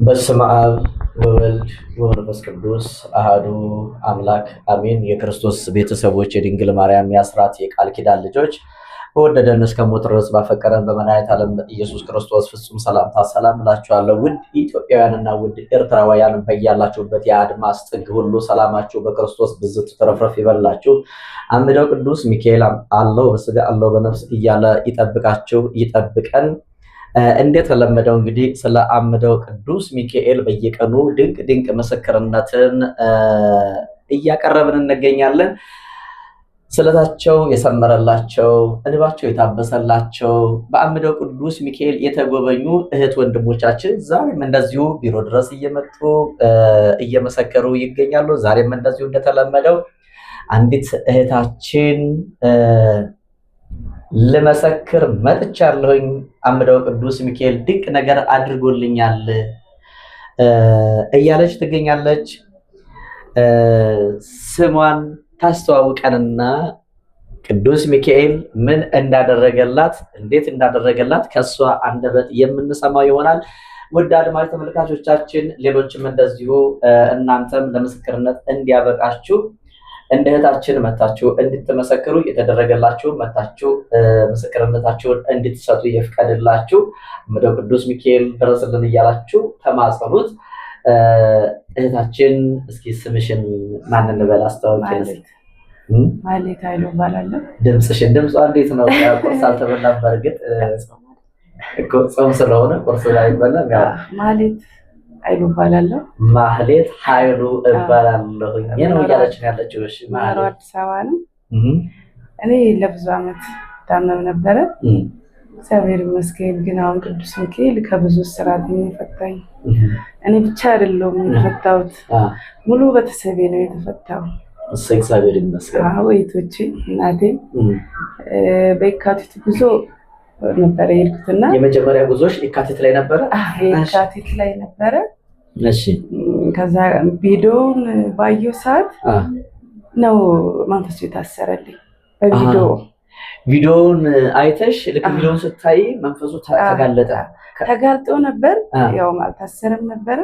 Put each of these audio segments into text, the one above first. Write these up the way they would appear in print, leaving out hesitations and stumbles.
በስመ አብ ወወልድ ወመንፈስ ቅዱስ አሐዱ አምላክ አሜን። የክርስቶስ ቤተሰቦች የድንግል ማርያም የአስራት የቃል ኪዳን ልጆች በወደደን እስከ ሞት ድረስ ባፈቀረን በመድኃኒተ ዓለም ኢየሱስ ክርስቶስ ፍጹም ሰላምታ ሰላም እላችኋለሁ። ውድ ኢትዮጵያውያንና ውድ ኤርትራውያን በያላችሁበት የአድማስ ጥግ ሁሉ ሰላማችሁ በክርስቶስ ብዝት ተረፍረፍ ይበላችሁ። አምደው ቅዱስ ሚካኤል አለው በስጋ አለው በነፍስ እያለ ይጠብቃችሁ ይጠብቀን። እንዴት ተለመደው እንግዲህ ስለ አምደው ቅዱስ ሚካኤል በየቀኑ ድንቅ ድንቅ ምስክርነትን እያቀረብን እንገኛለን። ስለታቸው የሰመረላቸው እንባቸው የታበሰላቸው በአምደው ቅዱስ ሚካኤል የተጎበኙ እህት ወንድሞቻችን ዛሬም እንደዚሁ ቢሮ ድረስ እየመጡ እየመሰከሩ ይገኛሉ። ዛሬም እንደዚሁ እንደተለመደው አንዲት እህታችን ለመሰክር መጥቻለሁኝ፣ አምደው ቅዱስ ሚካኤል ድንቅ ነገር አድርጎልኛል እያለች ትገኛለች። ስሟን ታስተዋውቀንና ቅዱስ ሚካኤል ምን እንዳደረገላት እንዴት እንዳደረገላት ከሷ አንደበት የምንሰማው ይሆናል። ውድ አድማጭ ተመልካቾቻችን ሌሎችም እንደዚሁ እናንተም ለምስክርነት እንዲያበቃችሁ እንደ እህታችን መታችሁ እንድትመሰክሩ የተደረገላችሁ መታችሁ ምስክርነታችሁን እንድትሰጡ ይፍቀድላችሁ። አምደው ቅዱስ ሚካኤል ድረስልን እያላችሁ ተማጸኑት። እህታችን እስኪ ስምሽን ማን እንበል? አስተዋውቂን። ማህሌት ኃይሉ እባላለሁ። ድምጿ እንዴት ነው? ቁርስ አልተበላም። በእርግጥ እኮ ጾም ስለሆነ ቁርስ ላይ አይበላም። ያው ማህሌት ኃይሉ እባላለሁ። ማህሌት ኃይሉ እባላለሁ። የት ነው እያለች ነው ያለችው? እሺ ማህሌት አዲስ አበባ ነው። እኔ ለብዙ ዓመት ታመም ነበረ። እግዚአብሔር ይመስገን ግን አሁን ቅዱስ ሚካኤል ከብዙ ስራት የሚፈታኝ እኔ ብቻ አይደለሁም የተፈታሁት፣ ሙሉ ቤተሰቤ ነው የተፈታው። እግዚአብሔር ይመስገን። አዎ እህቶቼ፣ እናቴ በየካቲት ጉዞ ነበረ የሄድኩትና የመጀመሪያ ጉዞሽ የካቲት ላይ ነበረ? የካቲት ላይ ነበረ። እሺ ከዛ ቪዲዮውን ባየው ሰዓት ነው መንፈሱ የታሰረልኝ። በቪዲዮ ቪዲዮውን አይተሽ ልክ ቪዲዮውን ስታይ መንፈሱ ተጋልጦ ነበር። ያው አልታሰረም ነበር።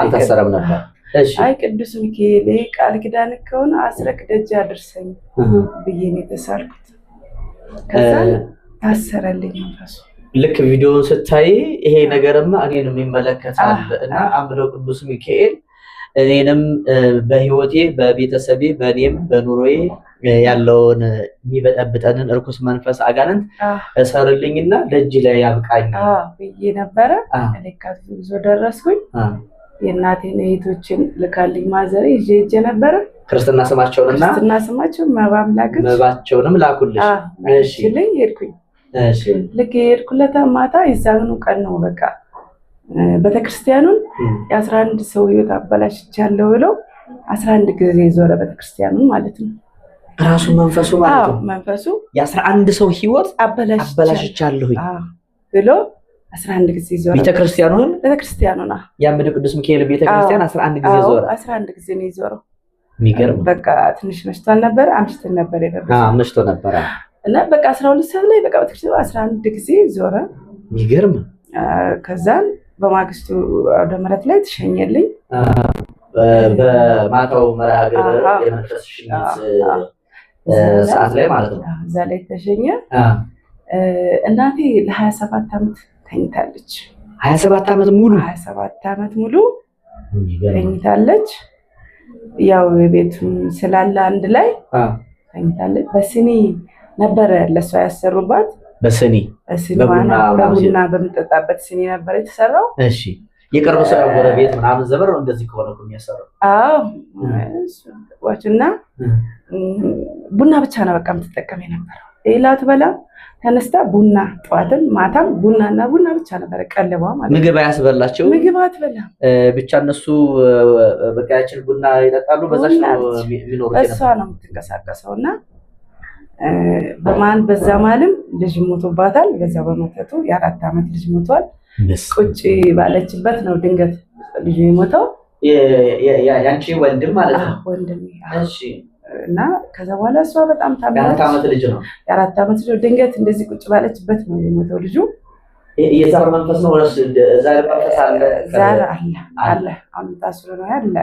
አልታሰረም ነበር። እሺ አይ ቅዱስ ሚካኤል ቃል ኪዳን ከሆነ አስረክደጅ አድርሰኝ ብዬ ነው የተሳልኩት። ከዛ ታሰረልኝ መንፈሱ። ልክ ቪዲዮውን ስታይ ይሄ ነገርማ እኔንም ይመለከታል እና አምደው ቅዱስ ሚካኤል እኔንም በህይወቴ በቤተሰቤ በእኔም በኑሮዬ ያለውን የሚበጠብጠንን እርኩስ መንፈስ አጋንንት እሰርልኝና ደጅ ላይ ያብቃኝ ብዬ ነበረ። ለካት ብዙ ደረስኩኝ። የእናቴን እህቶችን ልካልኝ ማዘሬ ይዤ ነበረ። ክርስትና ስማቸውን መባቸውንም ላኩልሽ። እሺ ልኝ ሄድኩኝ። እሺ ልክ ሄድኩለታ ማታ የዛኑ ቀን ነው በቃ ቤተክርስቲያኑን የ11 ሰው ህይወት አበላሽቻለሁ ብለው 11 ጊዜ ዞረ ቤተክርስቲያኑን ማለት ነው። ራሱ መንፈሱ ማለት ነው። መንፈሱ የ11 ሰው ህይወት አበላሽቻለሁ ብሎ 11 ጊዜ ዞረ ቤተክርስቲያኑን የአምደው ቅዱስ ሚካኤል ቤተክርስቲያን 11 ጊዜ ዞረ። 11 ጊዜ ነው የዞረው። የሚገርም በቃ ትንሽ መሽቷል ነበር። አምሽተን ነበር የደረሰው። መሽቶ ነበር እና በቃ 12 ሰዓት ላይ በቃ ቤተክርስቲያኑ 11 ጊዜ ዞረ። የሚገርም ከዛን በማግስቱ ወደ መሬት ላይ ተሸኘልኝ። በማታው መርሃ ግብር የመንፈስ ሽኝት ሰዓት ላይ ማለት ነው። እዛ ላይ ተሸኘ። እናቴ ለ27 ዓመት ተኝታለች። 27 ዓመት ሙሉ ተኝታለች። ያው የቤቱም ስላለ አንድ ላይ ተኝታለች። በስኒ ነበረ ለሷ ያሰሩባት። በስኒ በቡና በምጠጣበት ስኒ ነበር የተሰራው። እሺ የቀረበ ሰው ጎረቤት ምናምን ዘበር ነው እንደዚህ ከሆነ ነው የሚያሰራው? አዎ ዋችና ቡና ብቻ ነው በቃ የምትጠቀም የነበረው። ሌላ አትበላም። ተነስታ ቡና ጠዋትም ማታም ቡና ብቻ ነበር ቀለቧ ማለት። ምግብ አያስበላቸው? ምግብ አትበላም ብቻ እነሱ በቃ ያችን ቡና ይጠጣሉ። በዛች ነው የሚኖሩት። እሷ ነው የምትንቀሳቀሰውና በዛ ማለም ልጅ ሞቶባታል። በዛ በመተቱ የ4 ዓመት ልጅ ሞቷል። ቁጭ ባለችበት ነው ድንገት ልጁ የሞተው። ያንቺ ወንድም ማለት ነው? ወንድም። እሺ እና ከዛ በኋላ እሷ በጣም ታመመች። የ4 ዓመት ልጅ ነው። የ4 ዓመት ልጅ ድንገት እንደዚህ ቁጭ ባለችበት ነው የሞተው ልጁ። የዛር መንፈስ ነው ወይስ ዛር መንፈስ አለ? ዛር አለ አምጣ ስለሆነ ያለ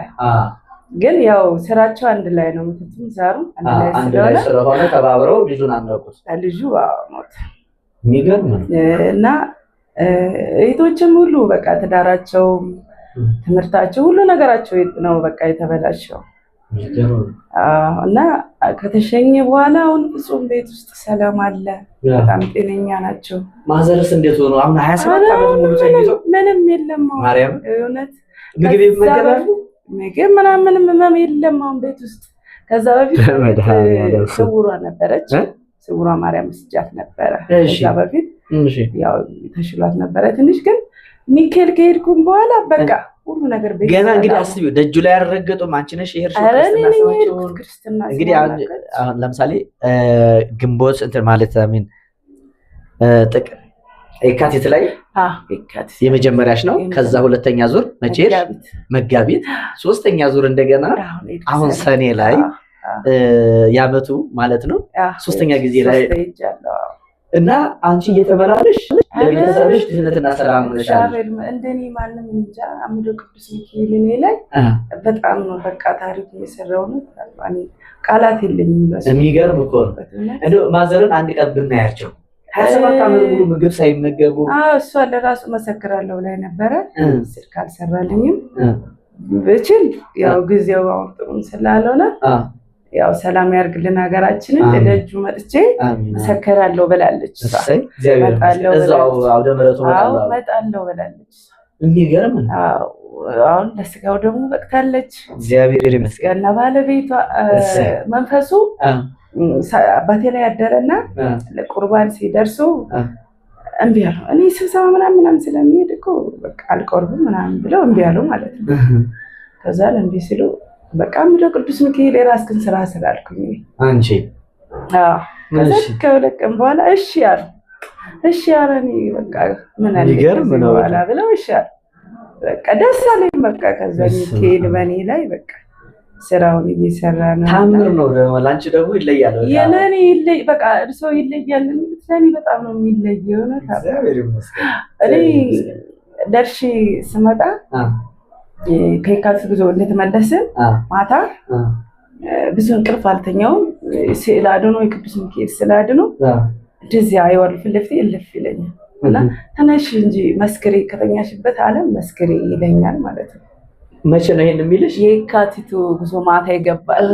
ግን ያው ስራቸው አንድ ላይ ነው። ምትትም ዛሩ አንድ ላይ ስለሆነ ተባብረው ልጁን አነቁት። ልጁ ሞት። የሚገርም ነው። እና እህቶችም ሁሉ በቃ ትዳራቸው፣ ትምህርታቸው፣ ሁሉ ነገራቸው ነው በቃ የተበላሸው። እና ከተሸኘ በኋላ አሁን ፍጹም ቤት ውስጥ ሰላም አለ። በጣም ጤነኛ ናቸው። ማዘርስ እንዴት ሆኖ አሁን 27 ዓመት ሙሉ ተይዘው ምንም የለም። ማርያም እውነት ምግብ ይመገባሉ። ምግብ ምናምን ህመም የለም አሁን ቤት ውስጥ። ከዛ በፊት ስውሯ ነበረች። ስውሯ ማርያም ስጃት ነበረ። ከዛ በፊት ያው ተሽሏት ነበረ ትንሽ። ግን ሚካኤል ከሄድኩም በኋላ በቃ ሁሉ ነገር ገና እንግዲህ አስቢው ደጁ ላይ ያረጋገጡም አንቺ ነሽ ክርስትና። እንግዲህ አሁን ለምሳሌ ግንቦት እንትን ማለት አሚን የካቲት ላይ የመጀመሪያሽ ነው። ከዛ ሁለተኛ ዙር መቼ መጋቢት፣ ሶስተኛ ዙር እንደገና አሁን ሰኔ ላይ ያመቱ ማለት ነው። ሶስተኛ ጊዜ ላይ እና አንቺ እየተመላለሽ ለቤተሰብሽ ድህነትና ሰላም ነሻል። እንደኔ ማንም እንጃ አምዶ ቅዱስ ሚካኤል እኔ ላይ በጣም ነው በቃ ታሪክ የሰራው ነው። ቃላት የለኝም። የሚገርም እኮ ነው። እንደው ማዘርን አንድ ቀን ብናያቸው 27 ዓመት ሙሉ ምግብ ሳይመገቡ እሷ ለራሱ መሰክራለሁ ላይ ነበረ። ስልክ አልሰራልኝም ብችል ያው ጊዜው አውጥም ስላልሆነ ያው ሰላም ያርግልን ሀገራችንን። ለደጁ መጥቼ መሰከራለሁ ብላለች። እዛው አውደ ምሕረቱ መጣለሁ ብላለች። የሚገርም ነው። አሁን ለስጋው ደግሞ በቅታለች። እግዚአብሔር ይመስገን። ባለቤቷ መንፈሱ አባቴ ላይ ያደረና ለቁርባን ሲደርሱ እምቢ አሉ። እኔ ስብሰባ ምናምን ስለሚሄድ እኮ በቃ አልቆርብም ምናምን ብለው እምቢ አሉ ማለት ነው። ከዛ እምቢ ሲሉ በቃ ምንድነው ቅዱስ ሚካኤል የራስህን ስራ ስላልኩኝ አንቺ ከሁለት ቀን በኋላ እሺ አሉ። እሺ አረኒ በቃ ምን አለ በኋላ ብለው እሺ አሉ። በቃ ደስ አለኝ። በቃ ከዛ ሚካኤል በኔ ላይ በቃ ስራውን እየሰራ ነው። ታምር ነው ደግሞ ላንቺ ደግሞ ይለያል። የኔ ይለይ በቃ እርሶ ይለያል። ለኔ በጣም ነው የሚለየው ነው። እኔ ደርሼ ስመጣ ከካፍ ጉዞ እንደተመለስን ማታ ብዙ እንቅልፍ አልተኛውም። ስዕል አድኖ የቅዱስ ሚካኤል ስዕል አድኖ እንደዚህ አይወር ፊት ለፊት እልፍ ይለኛል እና ተነሽ እንጂ መስክሬ ከተኛሽበት ዓለም መስክሬ ይለኛል ማለት ነው። መቼ ነው ይሄን የሚልሽ? የካቲቱ ጉዞ ማታ ይገባል።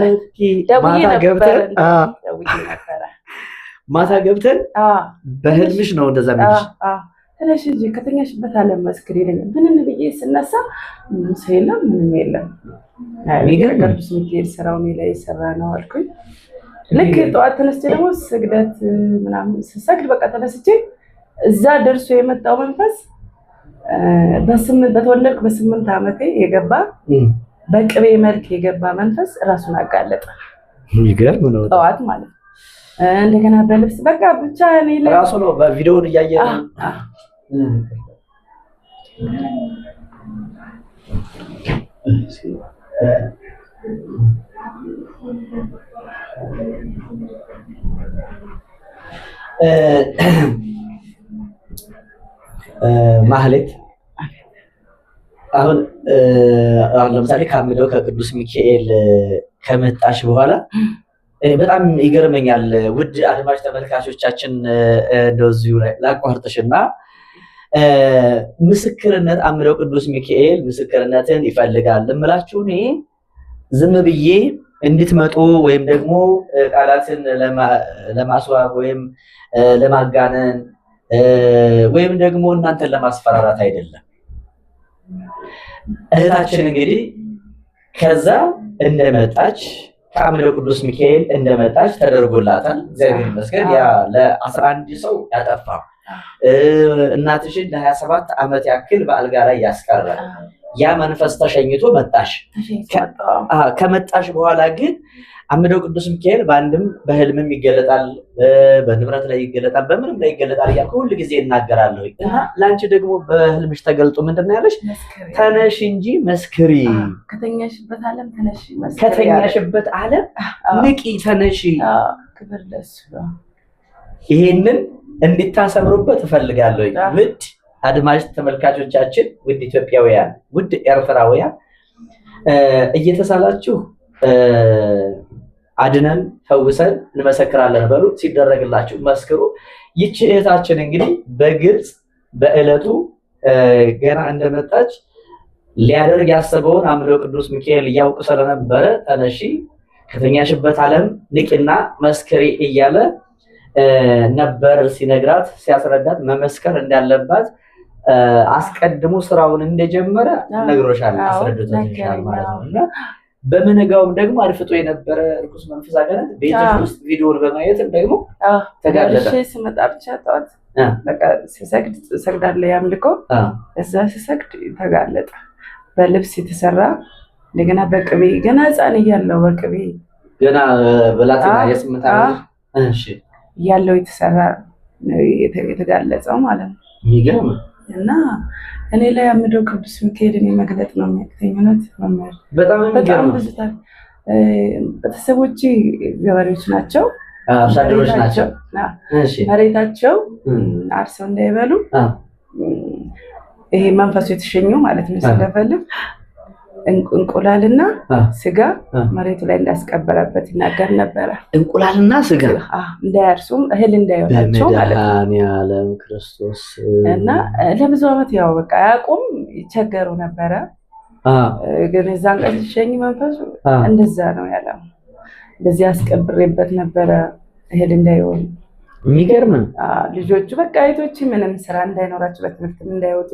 ማታ ገብተን በህልምሽ ነው እንደዛ የሚልሽ? ተነሽ እንጂ ከተኛሽበት ዓለም መስክሬ ይለኛል። ምንን ብዬ ስነሳ ምንም ሰው የለም፣ ምንም የለም። ቅዱስ ሚካኤል ስራውን ላይ የሰራ ነው አልኩኝ። ልክ ጠዋት ተነስቼ ደግሞ ስግደት ምናምን ስሰግድ በቃ ተነስቼ እዛ ደርሶ የመጣው መንፈስ በተወለድኩ በ8 ዓመቴ የገባ በቅቤ መልክ የገባ መንፈስ ራሱን አጋለጠ። ይገርም ነው። ጠዋት ማለት እንደገና በልብስ በቃ ብቻ እኔ ላይ ራሱ ነው በቪዲዮውን እያየ ነው። ማህሌት አሁን ለምሳሌ ካምደው ከቅዱስ ሚካኤል ከመጣሽ በኋላ በጣም ይገርመኛል። ውድ አድማጭ ተመልካቾቻችን እንደዚሁ ላይ ላቋርጥሽና ምስክርነት አምደው ቅዱስ ሚካኤል ምስክርነትን ይፈልጋል እምላችሁ እኔ ዝም ብዬ እንድትመጡ ወይም ደግሞ ቃላትን ለማስዋብ ወይም ለማጋነን ወይም ደግሞ እናንተን ለማስፈራራት አይደለም። እህታችን እንግዲህ ከዛ እንደመጣች ከአምደው ቅዱስ ሚካኤል እንደመጣች ተደርጎላታል። እግዚአብሔር ይመስገን። ያ ለ11 ሰው ያጠፋ እናትሽን ለ27 ዓመት ያክል በአልጋ ላይ ያስቀረ ያ መንፈስ ተሸኝቶ መጣሽ። ከመጣሽ በኋላ ግን አምደው ቅዱስ ሚካኤል በአንድም በህልምም ይገለጣል፣ በንብረት ላይ ይገለጣል፣ በምንም ላይ ይገለጣል እያልኩ ሁል ጊዜ እናገራለሁ። እና ለአንቺ ደግሞ በህልምሽ ተገልጦ ምንድን ነው ያለሽ? ተነሽ እንጂ መስክሪ፣ ከተኛሽበት ዓለም ተነሽ፣ ከተኛሽበት ዓለም ንቂ፣ ተነሽ። ክብር ለእሱ። ይሄንን እንድታሰምሩበት እፈልጋለሁ ውድ አድማጭ ተመልካቾቻችን፣ ውድ ኢትዮጵያውያን፣ ውድ ኤርትራውያን እየተሳላችሁ አድነን ፈውሰን እንመሰክራለን በሉ። ሲደረግላችሁ መስክሩ። ይቺ እህታችን እንግዲህ በግልጽ በዕለቱ ገና እንደመጣች ሊያደርግ ያሰበውን አምደው ቅዱስ ሚካኤል እያውቅ ስለነበረ ተነሺ ከተኛሽበት ዓለም ንቂና መስክሪ እያለ ነበር ሲነግራት ሲያስረዳት መመስከር እንዳለባት አስቀድሞ ስራውን እንደጀመረ ነግሮሻል፣ አስረድቶሻል ማለት ነው። እና በመነጋውም ደግሞ አድፍጦ የነበረ ርኩስ መንፈስ አጋንንት ቤት ውስጥ ቪዲዮን በማየትም ደግሞ ተጋለጠ። ስመጣ ብቻ ጠዋት በቃ ሲሰግድ ሰግዳለሁ ያምልኮ እዛ ሲሰግድ ተጋለጠ። በልብስ የተሰራ እንደገና በቅቤ ገና ሕፃን እያለሁ በቅቤ ገና በላቲና የስምንት ዓመት እሺ ያለው የተሰራ የተጋለጸው ማለት ነው። ይገርም እና እኔ ላይ አምደው ቅዱስ ሚካኤልን መግለጥ ነው የሚያቅተኝ። እውነት መምህር በጣም ብዙ ቤተሰቦቼ ገበሬዎች ናቸው፣ አርሶአደሮች ናቸው። መሬታቸው አርሰው እንዳይበሉ ይሄ መንፈሱ የተሸኘው ማለት ነው ስለፈልግ እንቁላልና ስጋ መሬቱ ላይ እንዳስቀበረበት ይናገር ነበረ። እንቁላልና ስጋ እንዳያርሱም እህል እንዳይወጣቸው ማለት ነው ያለም ክርስቶስ። እና ለብዙ ዓመት ያው በቃ ያቁም ይቸገሩ ነበረ። ግን እዛን ቀን ሲሸኝ መንፈሱ እንደዛ ነው ያለው። እንደዚህ አስቀብሬበት ነበረ እህል እንዳይሆን። የሚገርም ልጆቹ በቃ አይቶች ምንም ስራ እንዳይኖራቸው በትምህርት እንዳይወጡ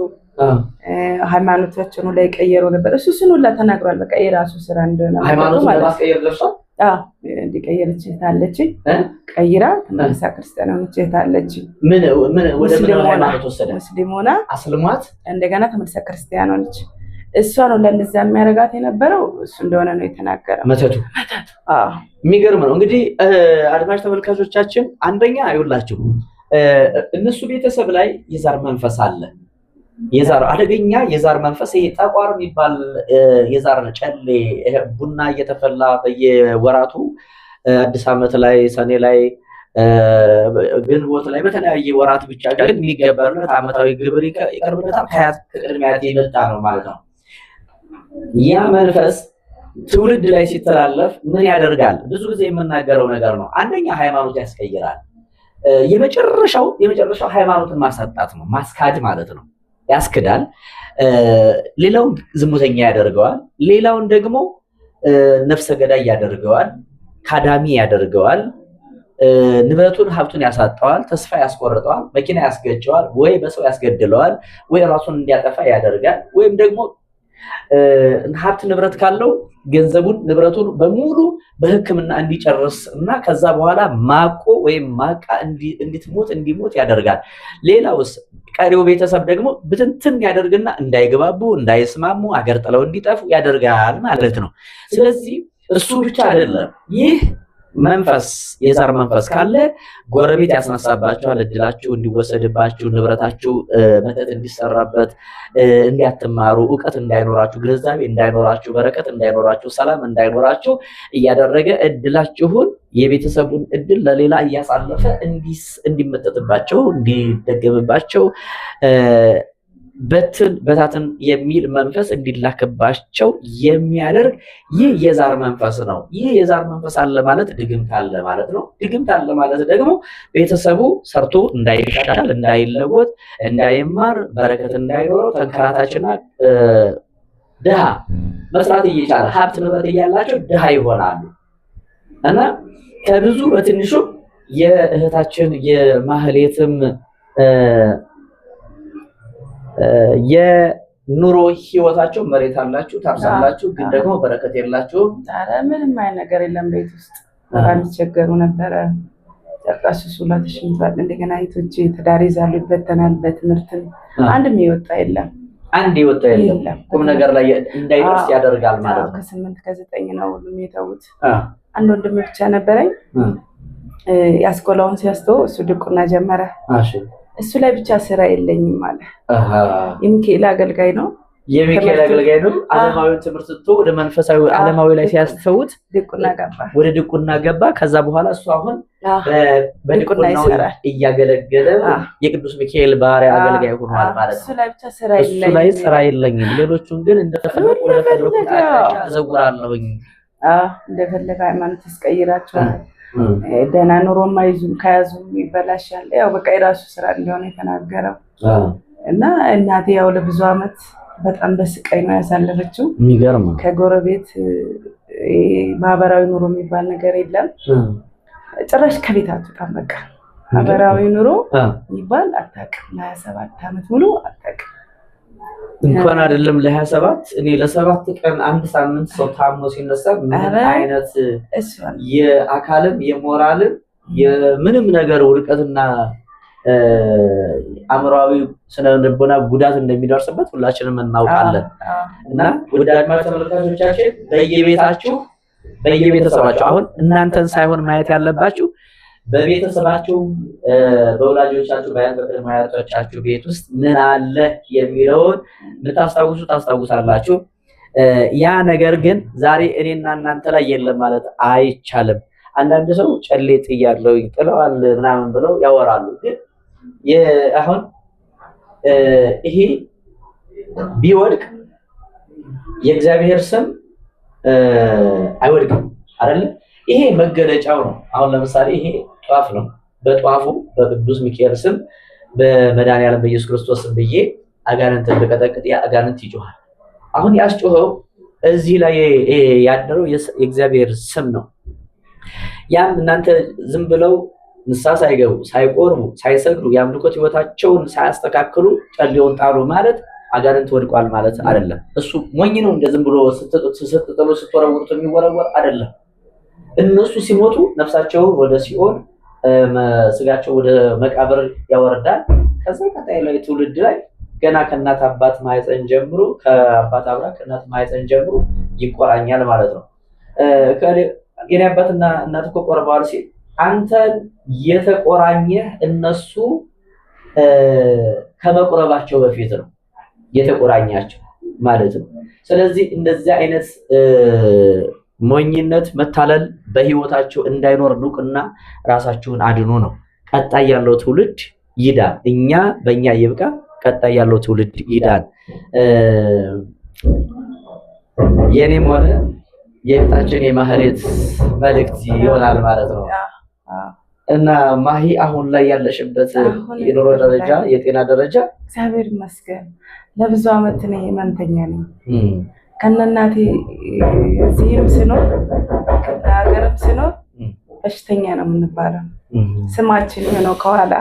ሃይማኖታቸውን ላይ ቀየሩ ነበር። እሱን ሁላ ተናግሯል። በቃ የራሱ ስራ እንደሆነ ሃይማኖት ለማስቀየር ደርሷል። እንዲቀየረች ታለች ቀይራ ተመልሳ ክርስቲያን ሆነች ታለች። ምን ወደ ምን ሃይማኖት ወሰደ? ሙስሊም ሆና አስልሟት እንደገና ተመልሳ ክርስቲያን ሆነች። እሷ ነው ለእንደዛ የሚያደርጋት የነበረው እሱ እንደሆነ ነው የተናገረው። መተቱ የሚገርም ነው። እንግዲህ አድማጭ ተመልካቾቻችን አንደኛ ይውላችሁ እነሱ ቤተሰብ ላይ የዛር መንፈስ አለ። የዛር አደገኛ የዛር መንፈስ ይሄ ጠቋር የሚባል የዛር ጨሌ ቡና እየተፈላ በየወራቱ አዲስ ዓመት ላይ ሰኔ ላይ ግንቦት ላይ በተለያየ ወራት ብቻ ግን የሚገበርለት ዓመታዊ ግብር ይቀርብለታል። ከቅድሚያት የመጣ ነው ማለት ነው። ያ መንፈስ ትውልድ ላይ ሲተላለፍ ምን ያደርጋል? ብዙ ጊዜ የምናገረው ነገር ነው። አንደኛ ሃይማኖት ያስቀይራል። የመጨረሻው ሃይማኖትን ማሳጣት ነው፣ ማስካድ ማለት ነው። ያስክዳል። ሌላውን ዝሙተኛ ያደርገዋል። ሌላውን ደግሞ ነፍሰ ገዳይ ያደርገዋል፣ ካዳሚ ያደርገዋል። ንብረቱን ሀብቱን ያሳጠዋል፣ ተስፋ ያስቆርጠዋል፣ መኪና ያስገጨዋል፣ ወይ በሰው ያስገድለዋል፣ ወይ ራሱን እንዲያጠፋ ያደርጋል። ወይም ደግሞ ሀብት ንብረት ካለው ገንዘቡን ንብረቱን በሙሉ በሕክምና እንዲጨርስ እና ከዛ በኋላ ማቆ ወይም ማቃ እንዲሞት ያደርጋል። ሌላውስ ቀሪው ቤተሰብ ደግሞ ብትንትን ያደርግና እንዳይግባቡ እንዳይስማሙ አገር ጥለው እንዲጠፉ ያደርጋል ማለት ነው። ስለዚህ እሱ ብቻ አይደለም። ይህ መንፈስ የዛር መንፈስ ካለ ጎረቤት ያስነሳባችኋል፣ እድላችሁ እንዲወሰድባችሁ፣ ንብረታችሁ መተት እንዲሰራበት፣ እንዲያትማሩ፣ እውቀት እንዳይኖራችሁ፣ ግንዛቤ እንዳይኖራችሁ፣ በረከት እንዳይኖራችሁ፣ ሰላም እንዳይኖራችሁ እያደረገ እድላችሁን የቤተሰቡን እድል ለሌላ እያሳለፈ እንዲመጠጥባቸው እንዲደገምባቸው በታትን የሚል መንፈስ እንዲላክባቸው የሚያደርግ ይህ የዛር መንፈስ ነው። ይህ የዛር መንፈስ አለ ማለት ድግምት አለ ማለት ነው። ድግምት አለ ማለት ደግሞ ቤተሰቡ ሰርቶ እንዳይሻሻል፣ እንዳይለወጥ፣ እንዳይማር፣ በረከት እንዳይኖረው፣ ተንከራታችና ድሃ መስራት እየቻለ ሀብት ንብረት እያላቸው ድሃ ይሆናሉ እና ከብዙ በትንሹ የእህታችን የማህሌትም የኑሮ ህይወታቸው መሬት አላችሁ፣ ታርሳላችሁ፣ ግን ደግሞ በረከት የላችሁም። ኧረ ምንም አይነት ነገር የለም። ቤት ውስጥ በጣም ይቸገሩ ነበረ። ጨርቃሱ ሱላ ተሽምቷል። እንደገና አይቶች ትዳር ይዛሉ፣ ይበተናል። በትምህርት አንድም የወጣ የለም። አንድ የወጣ የለም። ቁም ነገር ላይ እንዳይደርስ ያደርጋል ማለት ነው። ከ8 ከ9 ነው ሁሉም የተውት። አንድ ወንድም ብቻ ነበረኝ። ያስቆላውን ሲያስተው እሱ ድቁና ጀመረ። እሱ ላይ ብቻ ስራ የለኝም አለ። የሚካኤል አገልጋይ ነው። የሚካኤል አገልጋይ ነው። ዓለማዊውን ትምህርት ትቶ ወደ መንፈሳዊ ዓለማዊ ላይ ሲያስተውት ወደ ድቁና ገባ። ከዛ በኋላ እሱ አሁን በድቁናው እያገለገለ የቅዱስ ሚካኤል ባሪያ አገልጋይ ሆኗል ማለት ነው። እሱ ላይ ስራ የለኝም፣ ሌሎቹን ግን እንደፈለኩ ተዘውራለሁኝ። እንደፈለገ ሃይማኖት ያስቀይራቸዋል። ደህና ኑሮ ማይዙም ከያዙም ይበላሻል። ያው በቃ የራሱ ስራ እንደሆነ የተናገረው እና እናቴ ያው ለብዙ አመት በጣም በስቃይ ነው ያሳለፈችው። የሚገርም ከጎረቤት ማህበራዊ ኑሮ የሚባል ነገር የለም። ጭራሽ ከቤት አትወጣም። በቃ ማህበራዊ ኑሮ የሚባል አታውቅም። ለ27 አመት ሙሉ አታውቅም። እንኳን አይደለም ለ27 እኔ ለ7 ቀን አንድ ሳምንት ሰው ታሞ ሲነሳ ምን አይነት የአካልም የሞራልም የምንም ነገር ውድቀትና አምራዊ ስነ ልቦና ጉዳት እንደሚደርስበት ሁላችንም እናውቃለን። እና ወደ አድማጭ ተመልካቾቻችን በየቤተሰባችሁ አሁን እናንተን ሳይሆን ማየት ያለባችሁ በቤተሰባችሁ በወላጆቻችሁ በአያቶቻችሁ ቤት ውስጥ ምን አለ የሚለውን ታስታውሳላችሁ። ያ ነገር ግን ዛሬ እኔና እናንተ ላይ የለም ማለት አይቻልም። አንዳንድ ሰው ጨሌ ጥያለሁ ጥለዋል ምናምን ብለው ያወራሉ። ግን አሁን ይሄ ቢወድቅ የእግዚአብሔር ስም አይወድቅም አይደል? ይሄ መገለጫው ነው። አሁን ለምሳሌ ይሄ ጧፍ ነው። በጧፉ በቅዱስ ሚካኤል ስም በመድኃኒዓለም በኢየሱስ ክርስቶስ ስም ብዬ አጋንንትን በቀጠቅጥ አጋንንት ይጮሃል። አሁን ያስጮኸው እዚህ ላይ ያደረው የእግዚአብሔር ስም ነው። ያም እናንተ ዝም ብለው ንስሐ ሳይገቡ ሳይቆርቡ ሳይሰግዱ የአምልኮት ህይወታቸውን ሳያስተካክሉ ጨሌውን ጣሉ ማለት አጋንንት ወድቋል ማለት አይደለም። እሱ ሞኝ ነው። እንደዝም ብሎ ስትጥሉ ስትወረውሩት የሚወረወር አይደለም። እነሱ ሲሞቱ ነፍሳቸውን ወደ ሲኦል ስጋቸው ወደ መቃብር ያወርዳል። ከዛ ቀጣይ ላይ ትውልድ ላይ ገና ከእናት አባት ማህፀን ጀምሮ ከአባት አብራ ከእናት ማህፀን ጀምሮ ይቆራኛል ማለት ነው። የኔ አባትና እናት እኮ ቆርበዋል ሲል አንተን የተቆራኘህ እነሱ ከመቁረባቸው በፊት ነው የተቆራኛቸው ማለት ነው። ስለዚህ እንደዚህ አይነት ሞኝነት መታለል በህይወታቸው እንዳይኖር ንቁና ራሳችሁን አድኑ ነው። ቀጣይ ያለው ትውልድ ይዳን። እኛ በእኛ ይብቃ፣ ቀጣይ ያለው ትውልድ ይዳን። የኔም ሆነ የእህታችን የማህሌት መልእክት ይሆናል ማለት ነው። እና ማሂ አሁን ላይ ያለሽበት የኑሮ ደረጃ የጤና ደረጃ እግዚአብሔር ይመስገን ለብዙ አመት እኔ ህመምተኛ ነኝ። ከነናቴ እዚህም ስኖር ከሀገርም ስኖር በሽተኛ ነው የምንባለው። ስማችን የሆነው ከኋላ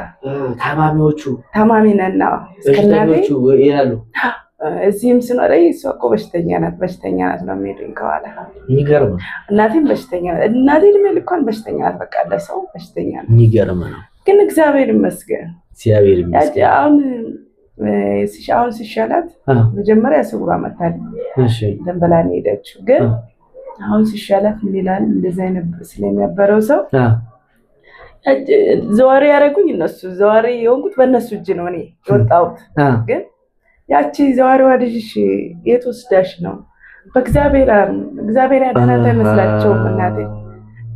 ታማሚ ነን በሽተኞቹ ይላሉ። እዚህም ስኖር እሷ እኮ በሽተኛ ናት ነው የሚሉኝ ከኋላ። የሚገርም እናቴም በሽተኛ ናት። እናቴ እድሜ ልኳን በሽተኛ ናት። በቃ ለሰው በሽተኛ ናት። የሚገርም ነው። ግን እግዚአብሔር ይመስገን አሁን ሲሻላት መጀመሪያ ስውራ መታል ደንበላ ነው ሄደችው። ግን አሁን ሲሻላት ምን ይላል እንደዛ ስለነበረው ሰው ዘዋሪ ያደረጉኝ እነሱ ዘዋሪ የሆንኩት በእነሱ እጅ ነው እኔ የወጣሁት። ግን ያቺ ዘዋሪዋ ልጅሽ የት ወስዳሽ ነው? በእግዚአብሔር ያዳናት አይመስላቸውም። እናቴ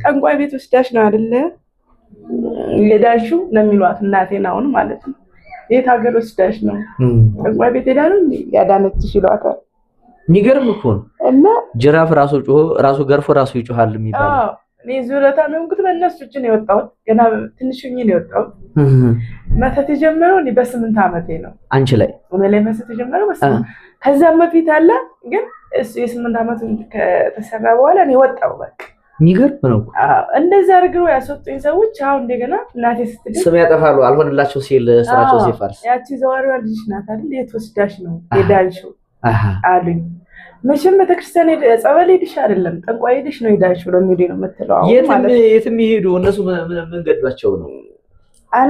ጠንቋይ ቤት ወስዳሽ ነው አይደለ የዳንሽው ነው የሚሏት እናቴን አሁን ማለት ነው። የት ሀገር ወስዳሽ ነው? ጠንቋይ ቤት ሄዳ ነው ያዳነችሽ ይሏታል። የሚገርም እኮ ነው። እና ጅራፍ ራሱ ጮሆ ራሱ ገርፎ ራሱ ይጮሃል የሚባለው። እኔ ዙረታ ነው እንግዲህ በእነሱ እጅ ነው የወጣሁት። ገና ትንሽኝ ነው የወጣሁት። መተት የጀመረው እኔ በ8 አመቴ ነው። አንቺ ላይ መተት የጀመረው በ8 ከዛም በፊት አለ። ግን እሱ የ8 አመቱን ከተሰራ በኋላ እኔ ወጣሁ። በቃ የሚገርም ነው። እንደዛ አድርገው ያስወጡኝ ሰዎች አሁን እንደገና እናቴ ስትል ስም ያጠፋሉ። አልሆንላቸው ሲል ስራቸው ሲፈርስ ያቺ ዘዋሪዋ ልጅ ናት አይደል የት ወስዳሽ ነው የዳንሽው አሉኝ። መቼም ቤተክርስቲያን ጸበል ሄድሽ አይደለም ጠንቋይ ሄድሽ ነው የዳንሽው ነው የሚሉኝ ነው የምትለው። የትም ይሄዱ እነሱ ምን ገዷቸው ነው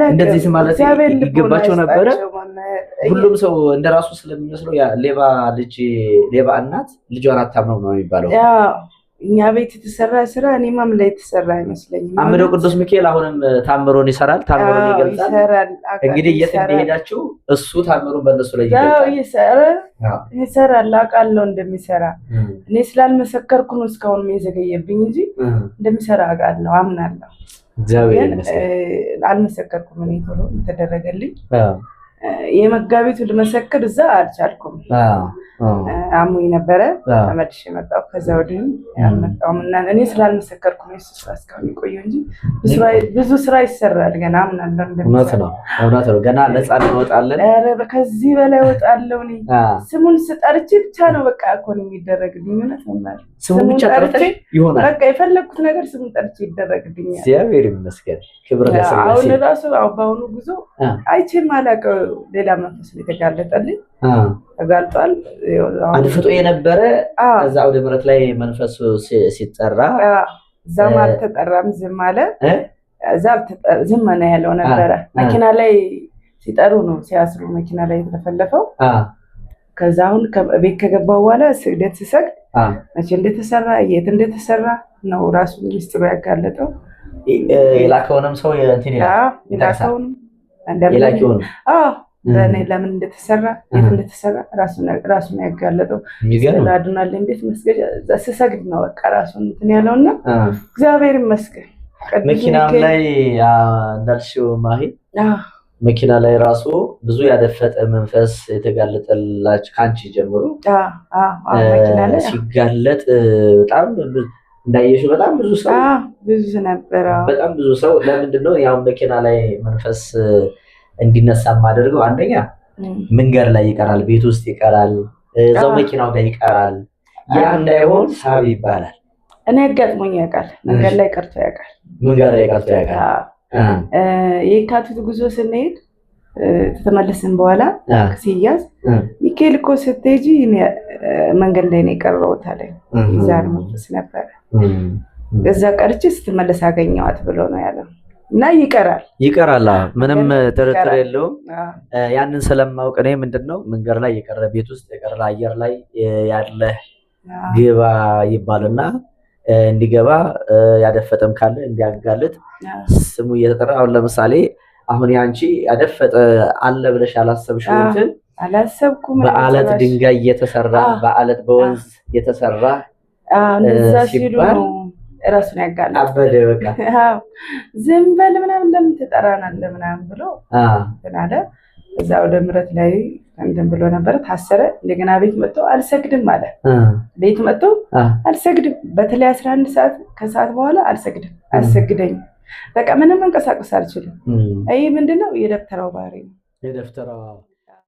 እንደዚህ ማለት ይገባቸው ነበረ። ሁሉም ሰው እንደራሱ ስለሚመስለው ሌባ እናት ልጇን አታምነው ነው የሚባለው። እኛ ቤት የተሰራ ስራ እኔማም ላይ የተሰራ አይመስለኝም። አምደው ቅዱስ ሚካኤል አሁንም ታምሮን ይሰራል፣ ታምሮን ይገልጻል። እንግዲህ የት እንደሄዳችሁ እሱ ታምሮን በእነሱ ላይ ይሰራል። አውቃለሁ እንደሚሰራ። እኔ ስላልመሰከርኩ ነው እስካሁን የዘገየብኝ እንጂ እንደሚሰራ አውቃለሁ፣ አምናለሁ። እግዚአብሔር ይመስገን። አልመሰከርኩም። እኔ ቶሎ ተደረገልኝ። የመጋቢቱ ልመሰክር እዛ አልቻልኩም። አሙኝ ነበረ ተመልሼ መጣሁ። ከዛ ወዲህም ያልመጣሁም እና እኔ ስላልመሰከርኩ ነው እሱ ስራ እስካሁን የቆየው እንጂ ብዙ ስራ ይሰራል ገና አምናለሁ። እውነት ነው። ገና ነፃ እንወጣለን። ኧረ ከዚህ በላይ እወጣለሁ። እኔ ስሙን ስጠርቼ ብቻ ነው በቃ እኮ ነው የሚደረግልኝ። እውነት ነው ማለት ስሙን ብቻ ጠርቼ ይሆናል በቃ የፈለኩት ነገር ስሙን ጠርቼ ይደረግልኛል። እግዚአብሔር ይመስገን። ክብር ለስላሴ። አሁን ራሱ በአሁኑ ጉዞ አይቼም አላውቀው ሌላ መንፈስ ነው የተጋለጠልኝ። ተጋልጧል። አድፍጦ የነበረ እዛ ወደ ምሕረት ላይ መንፈሱ ሲጠራ እዛም አልተጠራም፣ ዝም አለ። እዛ ዝም ነው ያለው ነበረ። መኪና ላይ ሲጠሩ ነው ሲያስሩ መኪና ላይ የተለፈለፈው። ከዛ አሁን ቤት ከገባው በኋላ ስግደት ሲሰግድ መቼ እንደተሰራ የት እንደተሰራ ነው ራሱ ሚስጥሩ ያጋለጠው። የላከውንም ሰው እንትን ይላል የላከውን ለምን እንደተሰራ የት እንደተሰራ ራሱን ያጋለጠው። ስለአድናለኝ ቤት መስገድ ስሰግድ ነው በቃ ራሱን እንትን ያለውና እግዚአብሔር ይመስገን። መኪናም ላይ እንዳልሽው ማሂ መኪና ላይ ራሱ ብዙ ያደፈጠ መንፈስ የተጋለጠላችሁ ካንቺ ጀምሮ ሲጋለጥ በጣም እንዳየሽው በጣም ብዙ ነበረ። በጣም ብዙ ሰው ለምንድነው ያው መኪና ላይ መንፈስ እንዲነሳ ማደርገው? አንደኛ መንገድ ላይ ይቀራል፣ ቤት ውስጥ ይቀራል፣ እዛው መኪናው ላይ ይቀራል። ያ እንዳይሆን ሳብ ይባላል። እኔ አጋጥሞኝ ያውቃል። መንገድ ላይ ቀርቶ ያውቃል። የካቲት ጉዞ ስንሄድ ተመለስን በኋላ ሲያዝ ሚካኤል እኮ ስትሄጂ መንገድ ላይ ነው የቀረሁት አለ። ዛሬ መንፈስ ነበረ። እዛ ቀርቼ ስትመለስ አገኘዋት ብሎ ነው ያለው። እና ይቀራል። ምንም ጥርጥር የለውም። ያንን ስለማውቅ እኔ ምንድነው መንገድ ላይ የቀረ ቤት ውስጥ የቀረ አየር ላይ ያለ ግባ ይባልና እንዲገባ ያደፈጠም ካለ እንዲያጋልጥ ስሙ እየተጠራ አሁን ለምሳሌ አሁን ያንቺ ያደፈጠ አለ ብለሽ ያላሰብሽው እንትን አላሰብኩም። በአለት ድንጋይ የተሰራ በአለት በወንዝ የተሰራ እንደዛ ሲሉ ነው ራሱን ያጋለጠ። አበደ በቃ ዝም በል ምናምን ለምን ትጠራናለህ ምናምን ብሎ አለ። እዛ ወደ ምሕረት ላይ እንትን ብሎ ነበር፣ ታሰረ። እንደገና ቤት መጥቶ አልሰግድም አለ። ቤት መጥቶ አልሰግድም፣ በተለይ 11 ሰዓት ከሰዓት በኋላ አልሰግድም፣ አልሰግደኝ በቃ ምንም መንቀሳቀስ አልችልም። አይ ምንድነው የደብተራው ባህሪ ነው። የደብተራው